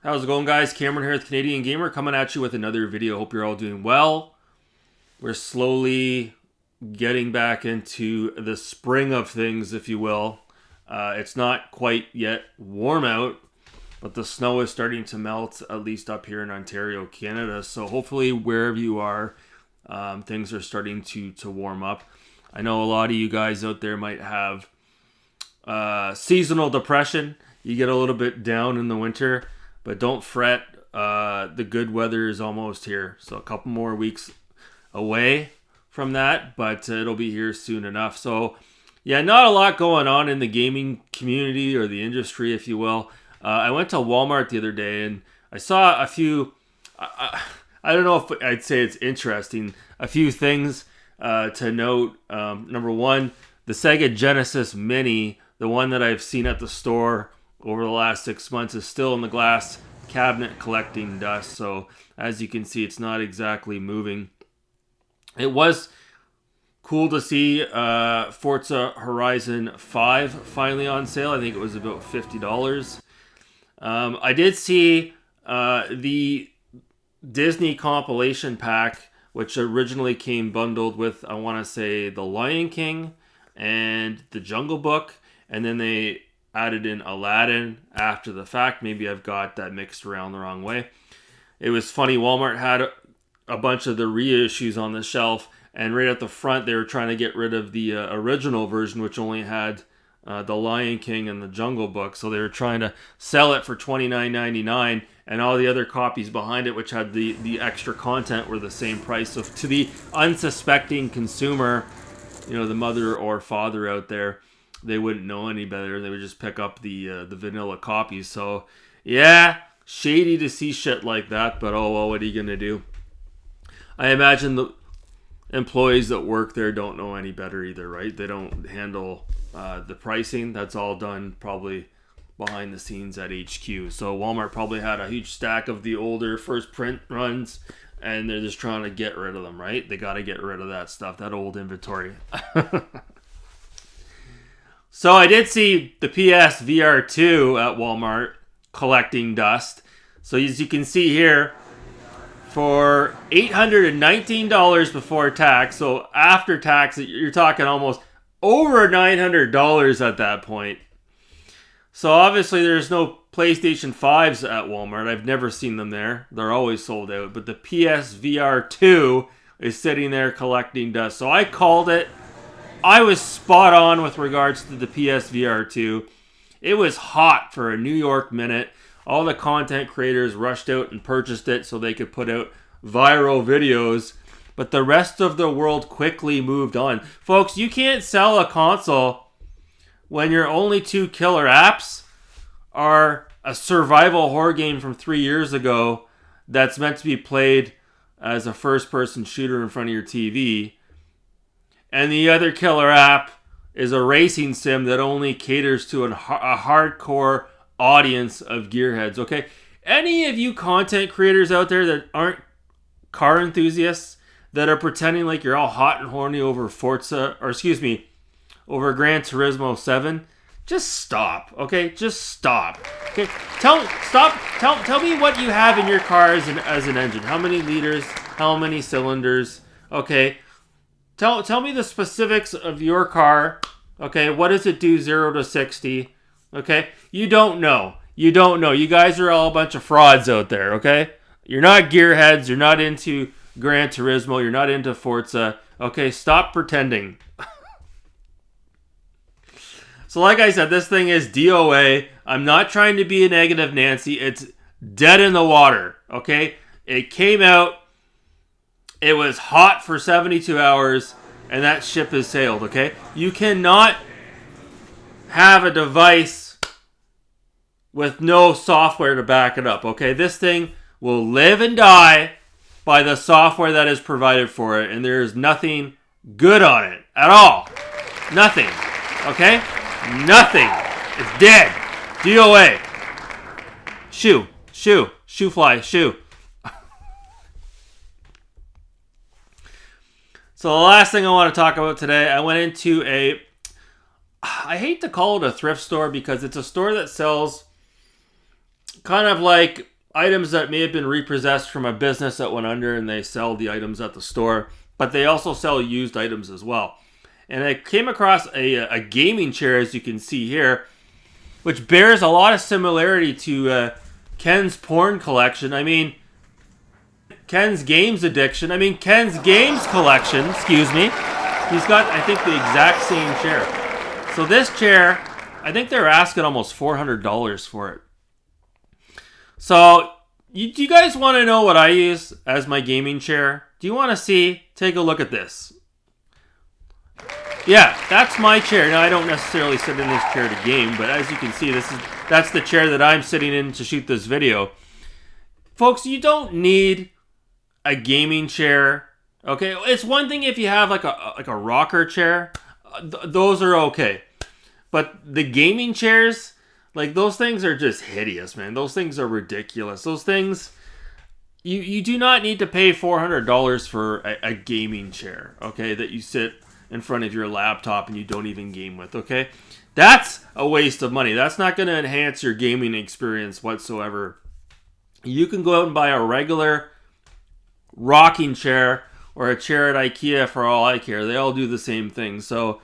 How's it going, guys? Cameron here with Canadian Gamer coming at you with another video. Hope you're all doing well. We're slowly getting back into the spring of things, if you will. It's not quite yet warm out, but the snow is starting to melt, at least up here in Ontario, Canada. So hopefully wherever you are, things are starting to warm up. I know a lot of you guys out there might have seasonal depression. You get a little bit down in the winter. But don't fret, the good weather is almost here. So a couple more weeks away from that, but it'll be here soon enough. So yeah, not a lot going on in the gaming community or the industry, if you will. I went to Walmart the other day and I saw a few, I don't know if I'd say it's interesting, a few things to note. Number one, the Sega Genesis Mini, the one that I've seen at the store over the last 6 months, is still in the glass cabinet collecting dust. So as you can see, it's not exactly moving. It was cool to see Forza Horizon 5 finally on sale. I think it was about $50. I did see the Disney compilation pack, which originally came bundled with, I want to say, The Lion King and The Jungle Book, and then they added in Aladdin after the fact. Maybe I've got that mixed around the wrong way. It was funny, Walmart had a bunch of the reissues on the shelf, and right at the front they were trying to get rid of the original version, which only had The Lion King and The Jungle Book. So they were trying to sell it for $29.99, and all the other copies behind it, which had the extra content, were the same price. So to the unsuspecting consumer, you know, the mother or father out there, they wouldn't know any better. They would just pick up the vanilla copies. So, yeah, shady to see shit like that, but oh well, what are you going to do? I imagine the employees that work there don't know any better either, right? They don't handle the pricing. That's all done probably behind the scenes at HQ. So Walmart probably had a huge stack of the older first print runs, and they're just trying to get rid of them, right? They got to get rid of that stuff, that old inventory. So I did see the PSVR 2 at Walmart collecting dust. So as you can see here, for $819 before tax, so after tax, you're talking almost over $900 at that point. So obviously there's no PlayStation 5s at Walmart. I've never seen them there. They're always sold out. But the PSVR 2 is sitting there collecting dust. So I called it. I was spot on with regards to the PSVR 2. It was hot for a New York minute. All the content creators rushed out and purchased it so they could put out viral videos. But the rest of the world quickly moved on. Folks, you can't sell a console when your only two killer apps are a survival horror game from 3 years ago that's meant to be played as a first-person shooter in front of your TV, and the other killer app is a racing sim that only caters to a hardcore audience of gearheads, okay? Any of you content creators out there that aren't car enthusiasts, that are pretending like you're all hot and horny over over Gran Turismo 7, just stop, okay? Just stop. Okay? Tell me what you have in your car as an engine. How many liters? How many cylinders? Okay? Tell me the specifics of your car. Okay, what does it do 0 to 60? Okay, you don't know. You don't know. You guys are all a bunch of frauds out there, okay? You're not gearheads. You're not into Gran Turismo. You're not into Forza. Okay, stop pretending. So like I said, this thing is DOA. I'm not trying to be a negative Nancy. It's dead in the water, okay? It came out. It was hot for 72 hours, and that ship has sailed, okay? You cannot have a device with no software to back it up, okay? This thing will live and die by the software that is provided for it, and there is nothing good on it at all. Nothing, okay? Nothing. It's dead. DOA. Shoe fly. So the last thing I want to talk about today, I went into I hate to call it a thrift store because it's a store that sells kind of like items that may have been repossessed from a business that went under and they sell the items at the store, but they also sell used items as well. And I came across a gaming chair, as you can see here, which bears a lot of similarity to Ken's porn collection. I mean, Ken's games addiction. I mean, Ken's games collection, excuse me. He's got, I think, the exact same chair. So this chair, I think they're asking almost $400 for it. So, do you guys want to know what I use as my gaming chair? Do you want to see? Take a look at this. Yeah, that's my chair. Now, I don't necessarily sit in this chair to game, but as you can see, that's the chair that I'm sitting in to shoot this video. Folks, you don't need a gaming chair. Okay, it's one thing if you have like a rocker chair. Those are okay. But the gaming chairs, like those things are just hideous, man. Those things are ridiculous. Those things, you do not need to pay $400 for a gaming chair, okay, that you sit in front of your laptop and you don't even game with, okay? That's a waste of money. That's not going to enhance your gaming experience whatsoever. You can go out and buy a regular rocking chair or a chair at IKEA for all I care. They all do the same thing. So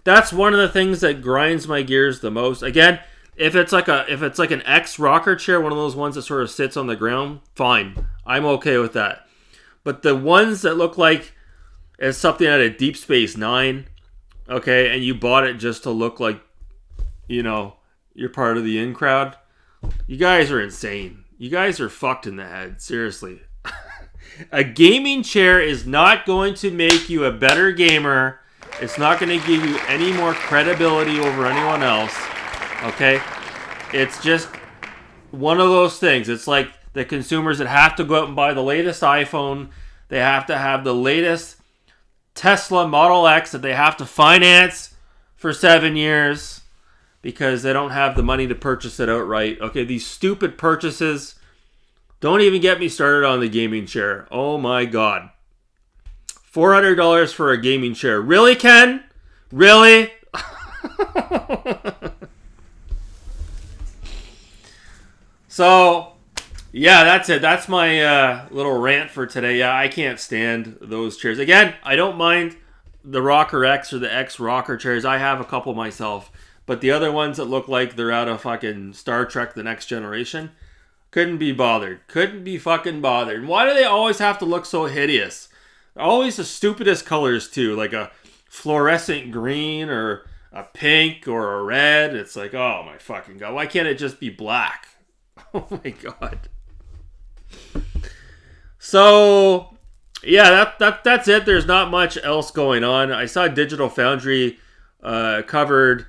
that's one of the things that grinds my gears the most. Again, if it's like an X rocker chair, one of those ones that sort of sits on the ground, fine. I'm okay with that. But the ones that look like it's something out of Deep Space Nine, okay, and you bought it just to look like, you know, you're part of the in crowd, you guys are insane. You guys are fucked in the head. Seriously. A gaming chair is not going to make you a better gamer. It's not going to give you any more credibility over anyone else. Okay? It's just one of those things. It's like the consumers that have to go out and buy the latest iPhone. They have to have the latest Tesla Model X that they have to finance for 7 years because they don't have the money to purchase it outright. Okay, these stupid purchases. Don't even get me started on the gaming chair. Oh my god. $400 for a gaming chair. Really, Ken? Really? So, yeah, that's it. That's my little rant for today. Yeah, I can't stand those chairs. Again, I don't mind the Rocker X or the X Rocker chairs. I have a couple myself. But the other ones that look like they're out of fucking Star Trek The Next Generation, couldn't be bothered. Couldn't be fucking bothered. And why do they always have to look so hideous? They're always the stupidest colors too. Like a fluorescent green or a pink or a red. It's like, oh my fucking god. Why can't it just be black? Oh my god. So, yeah, that's it. There's not much else going on. I saw Digital Foundry covered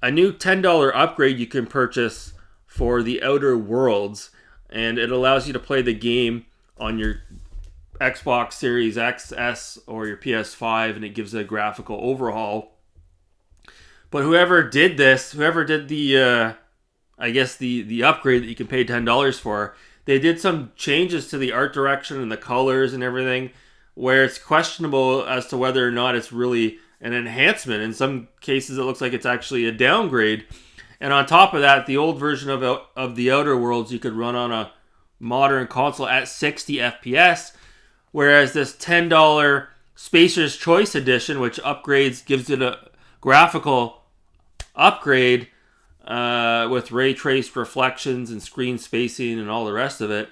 a new $10 upgrade you can purchase for The Outer Worlds. And it allows you to play the game on your Xbox Series XS or your PS5, and it gives a graphical overhaul. But whoever did this, whoever did the, the upgrade that you can pay $10 for, they did some changes to the art direction and the colors and everything, where it's questionable as to whether or not it's really an enhancement. In some cases, it looks like it's actually a downgrade. And on top of that, the old version of The Outer Worlds you could run on a modern console at 60 FPS, whereas this $10 Spacer's Choice Edition, which gives it a graphical upgrade with ray traced reflections and screen spacing and all the rest of it,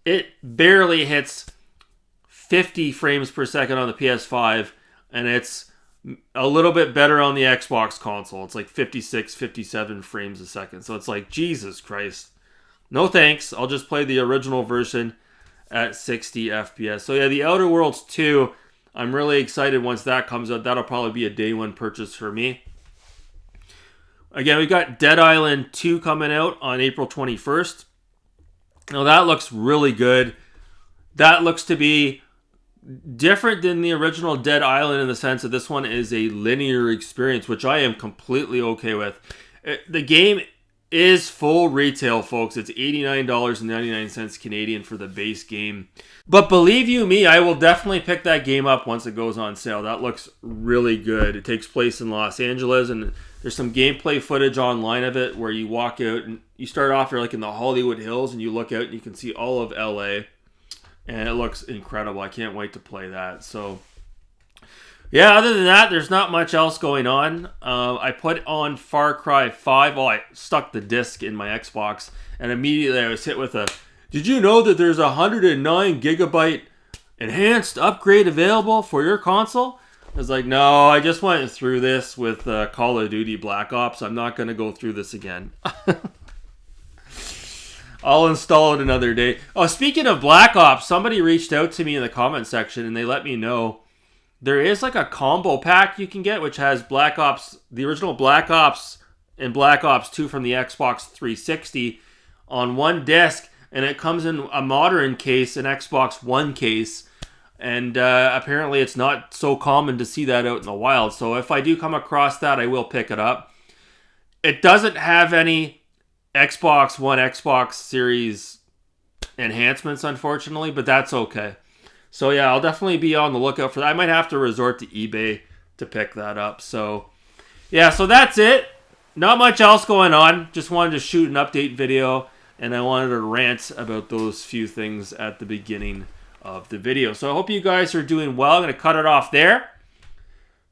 it barely hits 50 frames per second on the PS5, and it's a little bit better on the Xbox console. It's like 56, 57 frames a second. So it's like, Jesus Christ. No thanks. I'll just play the original version at 60 FPS. So yeah, The Outer Worlds 2, I'm really excited once that comes out. That'll probably be a day one purchase for me. Again, we got Dead Island 2 coming out on April 21st. Now that looks really good. That looks to be different than the original Dead Island in the sense that this one is a linear experience, which I am completely okay with. The game is full retail, folks. It's $89.99 Canadian for the base game. But believe you me, I will definitely pick that game up once it goes on sale. That looks really good. It takes place in Los Angeles, and There's some gameplay footage online of it where you walk out and you start off, you're like in the Hollywood Hills, and you look out and you can see all of LA, and it looks incredible. I can't wait to play that. So yeah, other than that, there's not much else going on. I put on Far Cry 5. Well, I stuck the disc in my Xbox, and immediately I was hit with a, did you know that there's a 109 gigabyte enhanced upgrade available for your console? I was like, no, I just went through this with Call of Duty Black Ops. I'm not going to go through this again. I'll install it another day. Oh, speaking of Black Ops, somebody reached out to me in the comment section, and they let me know there is like a combo pack you can get, which has Black Ops, the original Black Ops, and Black Ops 2 from the Xbox 360 on one disc, and it comes in a modern case, an Xbox One case. And apparently it's not so common to see that out in the wild. So if I do come across that, I will pick it up. It doesn't have any Xbox One, Xbox Series enhancements, unfortunately, but that's okay. So yeah, I'll definitely be on the lookout for that. I might have to resort to eBay to pick that up. So yeah, so that's it. Not much else going on. Just wanted to shoot an update video, and I wanted to rant about those few things at the beginning of the video. So I hope you guys are doing well. I'm going to cut it off there.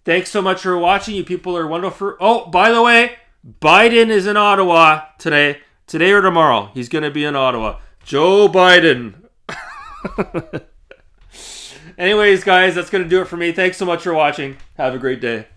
Thanks so much for watching. You people are wonderful. Oh, by the way, Biden is in Ottawa today. Today or tomorrow. He's going to be in Ottawa. Joe Biden. Anyways, guys, that's going to do it for me. Thanks so much for watching. Have a great day.